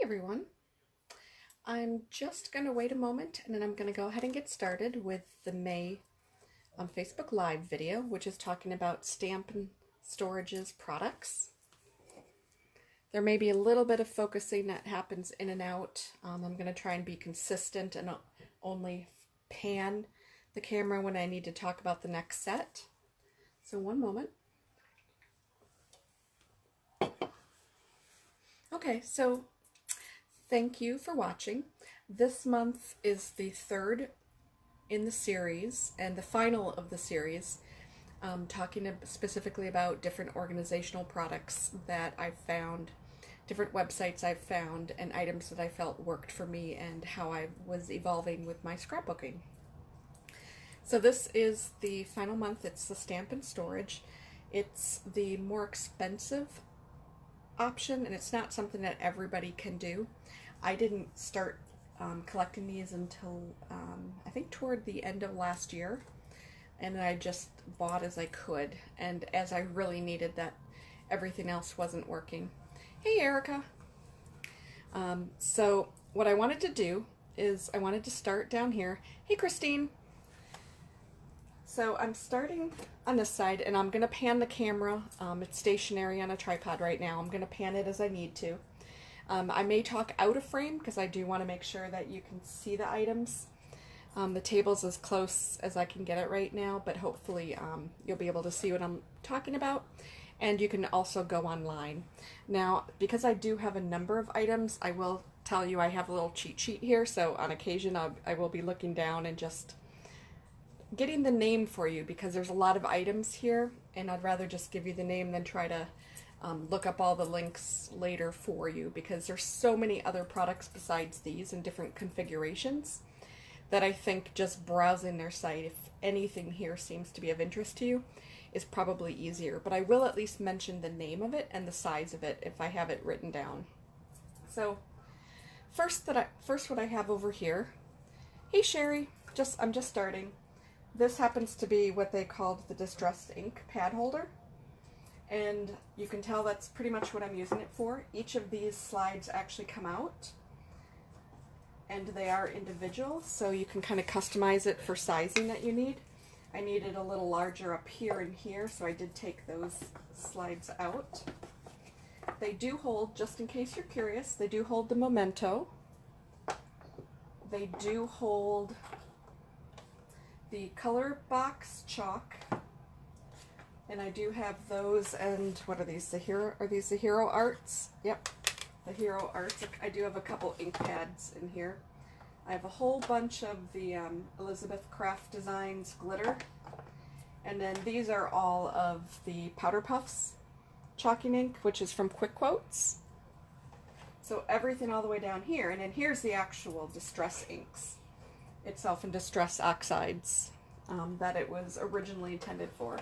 Everyone. I'm just going to wait a moment and then I'm going to go ahead and get started with the May Facebook Live video, which is talking about Stampin' Storage's products. There may be a little bit of focusing that happens in and out. I'm going to try and be consistent and only pan the camera when I need to talk about the next set. So one moment. Okay, so thank you for watching. This month is the third in the series and the final of the series, talking specifically about different organizational products that I've found, different websites I've found, and items that I felt worked for me and how I was evolving with my scrapbooking. So this is the final month. It's the Stampin' Storage. It's the more expensive option, and it's not something that everybody can do. I didn't start collecting these until I think toward the end of last year, and I just bought as I could and as I really needed that everything else wasn't working. Hey Erica. So what I wanted to do is I wanted to start down here. Hey Christine. So I'm starting on this side and I'm going to pan the camera. It's stationary on a tripod right now. I'm going to pan it as I need to. I may talk out of frame because I do want to make sure that you can see the items. The table's as close as I can get it right now, but hopefully you'll be able to see what I'm talking about. And you can also go online. Now, because I do have a number of items, I will tell you I have a little cheat sheet here, so on occasion I will be looking down and just getting the name for you because there's a lot of items here, and I'd rather just give you the name than try to look up all the links later for you, because there's so many other products besides these in different configurations that I think just browsing their site, if anything here seems to be of interest to you, is probably easier. But I will at least mention the name of it and the size of it if I have it written down. So first what I have over here. Hey Sherry, I'm just starting. This happens to be what they called the distressed ink pad holder. And you can tell that's pretty much what I'm using it for. Each of these slides actually come out and they are individual, so you can kind of customize it for sizing that you need. I needed a little larger up here and here, so I did take those slides out. They do hold, just in case you're curious, they do hold the memento. They do hold the color box chalk. And I do have those, and what are these? Are these the Hero Arts? Yep, the Hero Arts. I do have a couple ink pads in here. I have a whole bunch of the Elizabeth Craft Designs glitter. And then these are all of the Powder Puffs chalking ink, which is from Quick Quotes. So everything all the way down here. And then here's the actual Distress inks itself, and Distress oxides that it was originally intended for.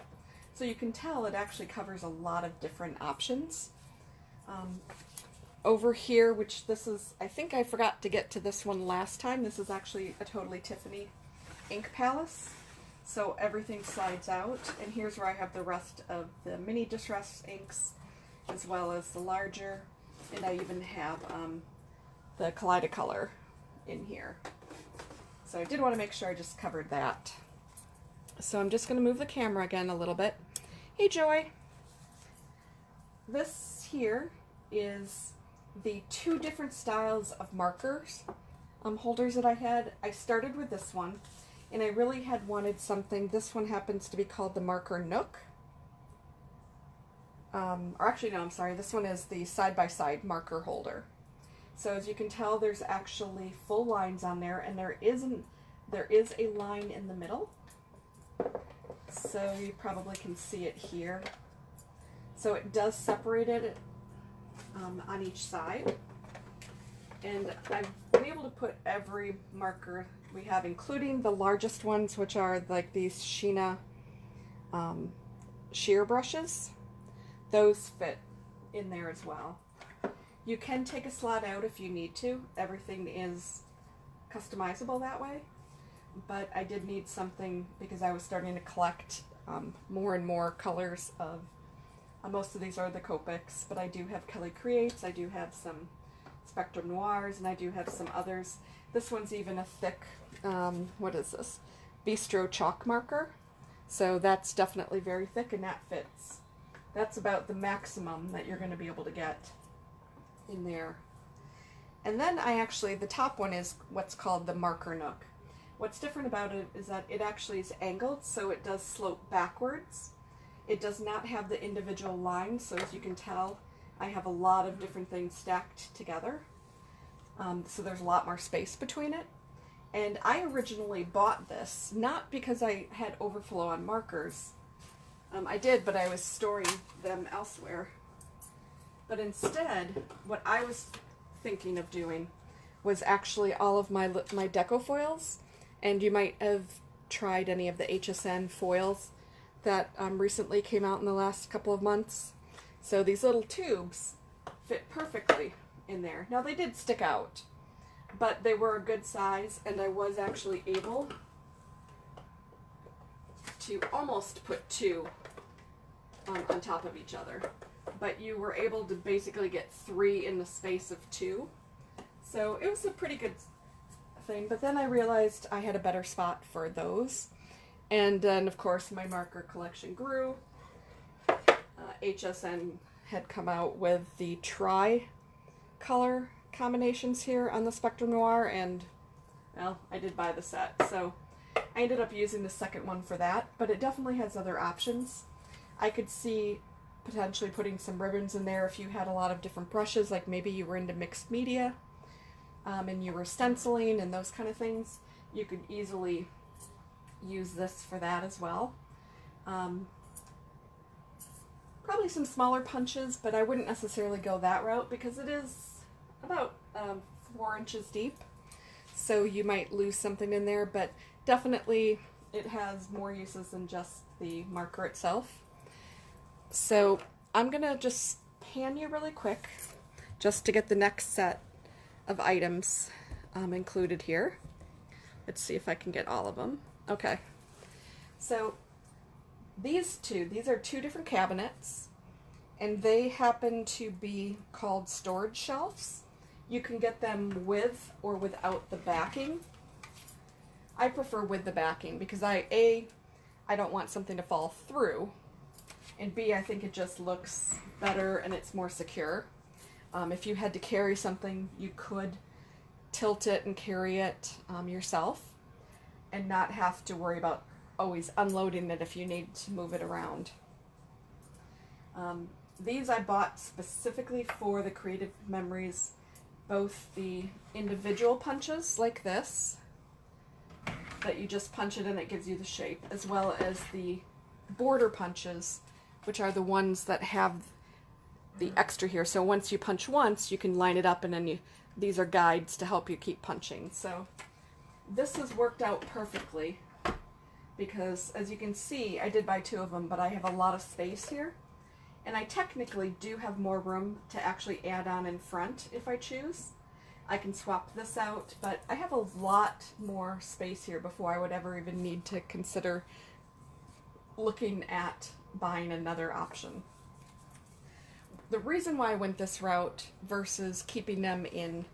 So you can tell it actually covers a lot of different options. Over here, which this is, I think I forgot to get to this one last time. This is actually a Totally Tiffany ink palace. So everything slides out. And here's where I have the rest of the mini distress inks, as well as the larger. And I even have the Kaleidacolor in here. So I did want to make sure I just covered that. So I'm just going to move the camera again a little bit. Hey Joy! This here is the two different styles of markers holders that I had. I started with this one, and I really had wanted something. This one happens to be called the Marker Nook. Or actually no, I'm sorry, this one is the side-by-side marker holder. So as you can tell, there's actually full lines on there, and there is a line in the middle. So you probably can see it here. So it does separate it on each side. And I've been able to put every marker we have, including the largest ones, which are like these Sheena sheer brushes. Those fit in there as well. You can take a slot out if you need to. Everything is customizable that way. But I did need something because I was starting to collect more and more colors of, most of these are the Copics, but I do have Kelly Creates, I do have some Spectrum Noirs, and I do have some others. This one's even a thick, what is this? Bistro chalk marker. So that's definitely very thick, and that fits. That's about the maximum that you're going to be able to get in there. And then the top one is what's called the Marker Nook. What's different about it is that it actually is angled, so it does slope backwards. It does not have the individual lines, so as you can tell, I have a lot of different things stacked together. So there's a lot more space between it. And I originally bought this, not because I had overflow on markers. I did, but I was storing them elsewhere. But instead, what I was thinking of doing was actually all of my deco foils. And you might have tried any of the HSN foils that recently came out in the last couple of months. So these little tubes fit perfectly in there. Now they did stick out, but they were a good size, and I was actually able to almost put two on top of each other. But you were able to basically get 3 in the space of 2. So it was a pretty good thing, but then I realized I had a better spot for those. And then, of course, my marker collection grew. HSN had come out with the tri-color combinations here on the Spectrum Noir, and, well, I did buy the set. So I ended up using the second one for that, but it definitely has other options. I could see potentially putting some ribbons in there if you had a lot of different brushes, like maybe you were into mixed media and you were stenciling and those kind of things. You could easily use this for that as well. Probably some smaller punches, but I wouldn't necessarily go that route because it is about 4 inches deep, so you might lose something in there, but definitely it has more uses than just the marker itself. So I'm gonna just pan you really quick just to get the next set of items included here. Let's see if I can get all of them. Okay, so these are 2 different cabinets, and they happen to be called storage shelves. You can get them with or without the backing. I prefer with the backing because I don't want something to fall through, and B, I think it just looks better and it's more secure. If you had to carry something, you could tilt it and carry it yourself and not have to worry about always unloading it if you need to move it around. These I bought specifically for the Creative Memories, both the individual punches like this, that you just punch it and it gives you the shape, as well as the border punches, which are the ones that have the extra here. So once you punch once, you can line it up, and then these are guides to help you keep punching. So this has worked out perfectly because, as you can see, I did buy 2 of them, but I have a lot of space here. And I technically do have more room to actually add on in front if I choose. I can swap this out, but I have a lot more space here before I would ever even need to consider looking at buying another option. The reason why I went this route versus keeping them in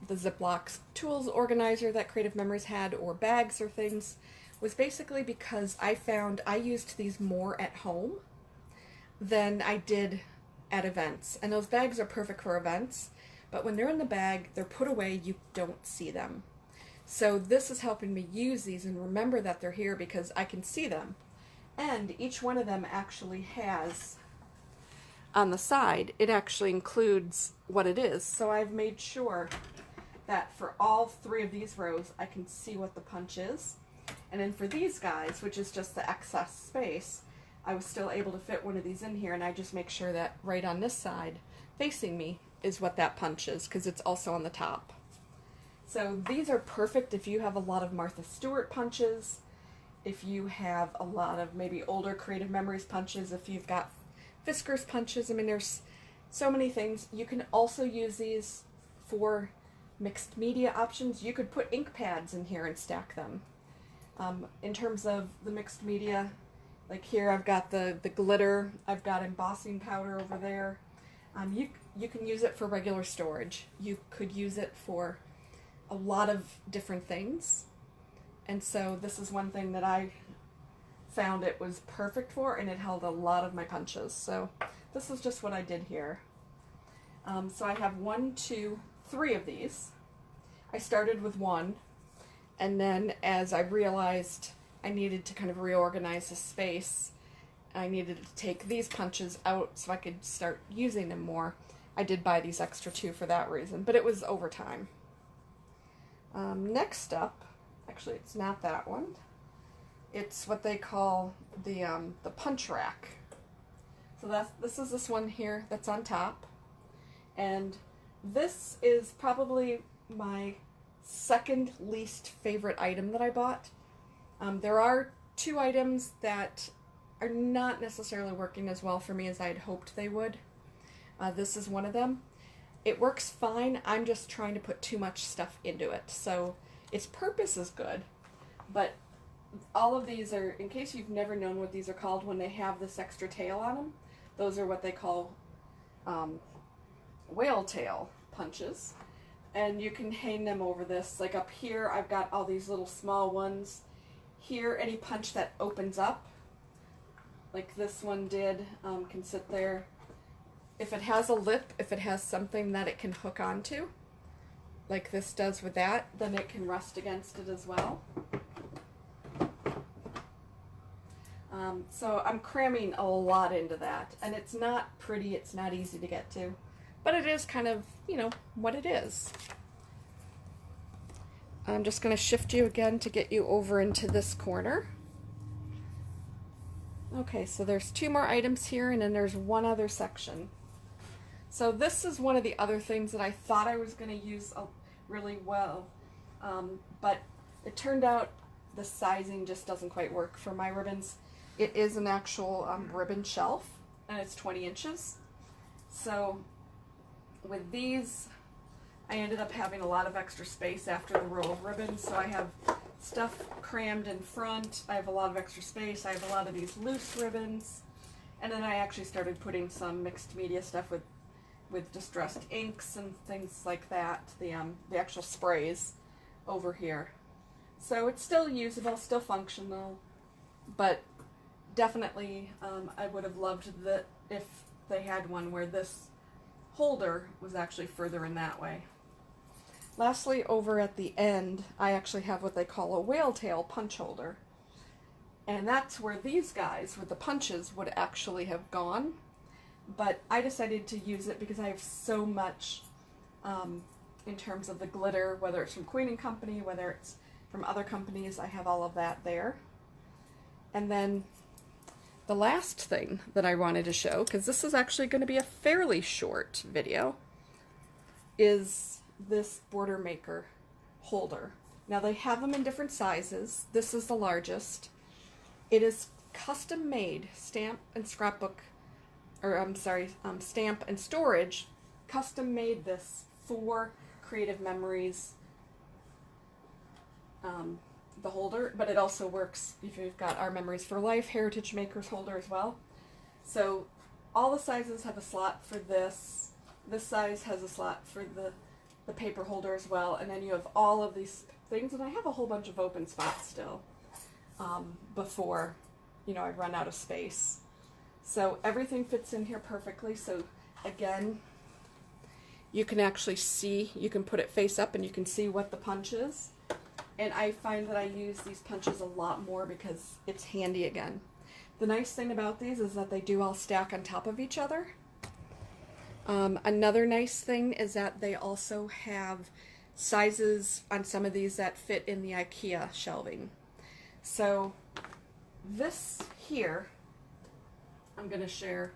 the Ziploc tools organizer that Creative Memories had, or bags or things, was basically because I found I used these more at home than I did at events. And those bags are perfect for events, but when they're in the bag, they're put away, you don't see them. So this is helping me use these and remember that they're here because I can see them. And each one of them actually has, on the side, it actually includes what it is. So I've made sure that for all 3 of these rows, I can see what the punch is. And then for these guys, which is just the excess space, I was still able to fit one of these in here, and I just make sure that right on this side, facing me, is what that punch is, because it's also on the top. So these are perfect if you have a lot of Martha Stewart punches, if you have a lot of maybe older Creative Memories punches, if you've got Fiskars punches. I mean, there's so many things. You can also use these for mixed media options. You could put ink pads in here and stack them. In terms of the mixed media, like here I've got the glitter, I've got embossing powder over there, You can use it for regular storage. You could use it for a lot of different things. And so this is one thing that I found it was perfect for, and it held a lot of my punches. So this is just what I did here. So I have 1, 2, 3 of these. I started with one, and then as I realized I needed to kind of reorganize the space, I needed to take these punches out so I could start using them more. I did buy these extra 2 for that reason, but it was over time. Next up, actually it's not that one. It's what they call the punch rack. So this is this one here that's on top, and this is probably my second least favorite item that I bought. There are 2 items that are not necessarily working as well for me as I had hoped they would. This is one of them. It works fine. I'm just trying to put too much stuff into it. So its purpose is good, but all of these are, in case you've never known what these are called, when they have this extra tail on them, those are what they call whale tail punches. And you can hang them over this. Like up here, I've got all these little small ones. Here, any punch that opens up, like this one did, can sit there. If it has a lip, if it has something that it can hook onto, like this does with that, then it can rest against it as well. So I'm cramming a lot into that, and it's not pretty, it's not easy to get to, but it is kind of, you know, what it is. I'm just going to shift you again to get you over into this corner. Okay, so there's 2 more items here, and then there's one other section. So this is one of the other things that I thought I was going to use really well, but it turned out the sizing just doesn't quite work for my ribbons. It is an actual ribbon shelf, and it's 20 inches. So with these, I ended up having a lot of extra space after the row of ribbons, so I have stuff crammed in front. I have a lot of extra space. I have a lot of these loose ribbons, and then I actually started putting some mixed media stuff with distressed inks and things like that, the actual sprays over here. So it's still usable, still functional, but definitely I would have loved that if they had one where this holder was actually further in that way. Lastly, over at the end, I actually have what they call a whale tail punch holder. And that's where these guys with the punches would actually have gone. But I decided to use it because I have so much in terms of the glitter, whether it's from Queen & Company, whether it's from other companies, I have all of that there. And then the last thing that I wanted to show, because this is actually going to be a fairly short video, is this Border Maker holder. Now they have them in different sizes. This is the largest. It is custom made, stamp and scrapbook, or I'm sorry, stamp and storage, custom made this for Creative Memories, the holder, but it also works if you've got our Memories for Life Heritage Makers holder as well. So all the sizes have a slot for this. This size has a slot for the paper holder as well, and then you have all of these things, and I have a whole bunch of open spots still before, you know, I run out of space. So everything fits in here perfectly. So again, you can actually see, you can put it face up and you can see what the punch is. And I find that I use these punches a lot more because it's handy again. The nice thing about these is that they do all stack on top of each other. Another nice thing is that they also have sizes on some of these that fit in the IKEA shelving. So this here, I'm going to share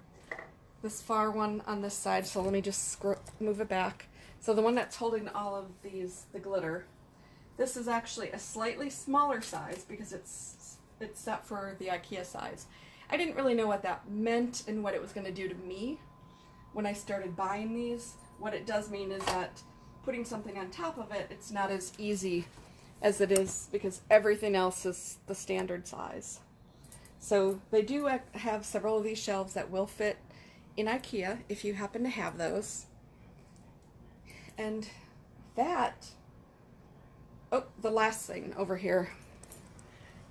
this far one on this side, so let me just move it back. So the one that's holding all of these, the glitter, this is actually a slightly smaller size because it's set for the IKEA size. I didn't really know what that meant and what it was going to do to me when I started buying these. What it does mean is that putting something on top of it, it's not as easy as it is because everything else is the standard size. So they do have several of these shelves that will fit in IKEA if you happen to have those. And that, oh, the last thing over here,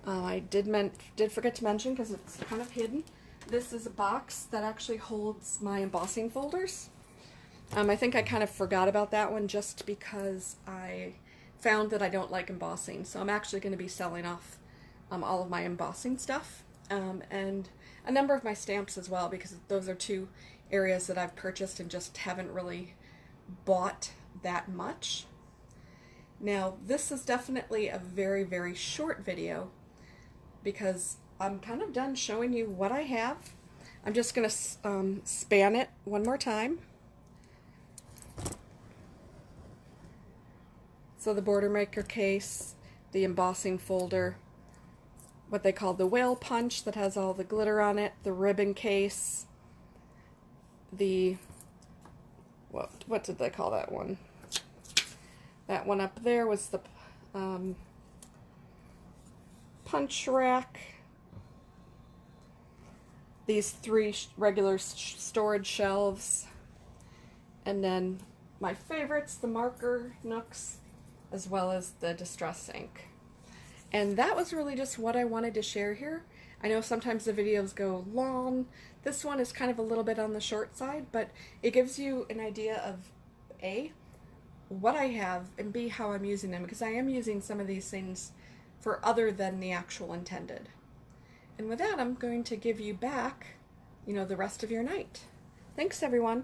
I did forget to mention because it's kind of hidden. This is a box that actually holds my embossing folders. I think I kind of forgot about that one just because I found that I don't like embossing. So I'm actually going to be selling off all of my embossing stuff and a number of my stamps as well, because those are two areas that I've purchased and just haven't really bought that much. Now, this is definitely a very, very short video because I'm kind of done showing you what I have. I'm just going to span it one more time. So the border maker case, the embossing folder, what they call the whale punch that has all the glitter on it, the ribbon case, the, what did they call that one? That one up there was the punch rack. These three regular storage shelves. And then my favorites, the marker nooks, as well as the distress ink. And that was really just what I wanted to share here. I know sometimes the videos go long. This one is kind of a little bit on the short side, but it gives you an idea of A, what I have, and B, how I'm using them, because I am using some of these things for other than the actual intended. And with that, I'm going to give you back, the rest of your night. Thanks, everyone.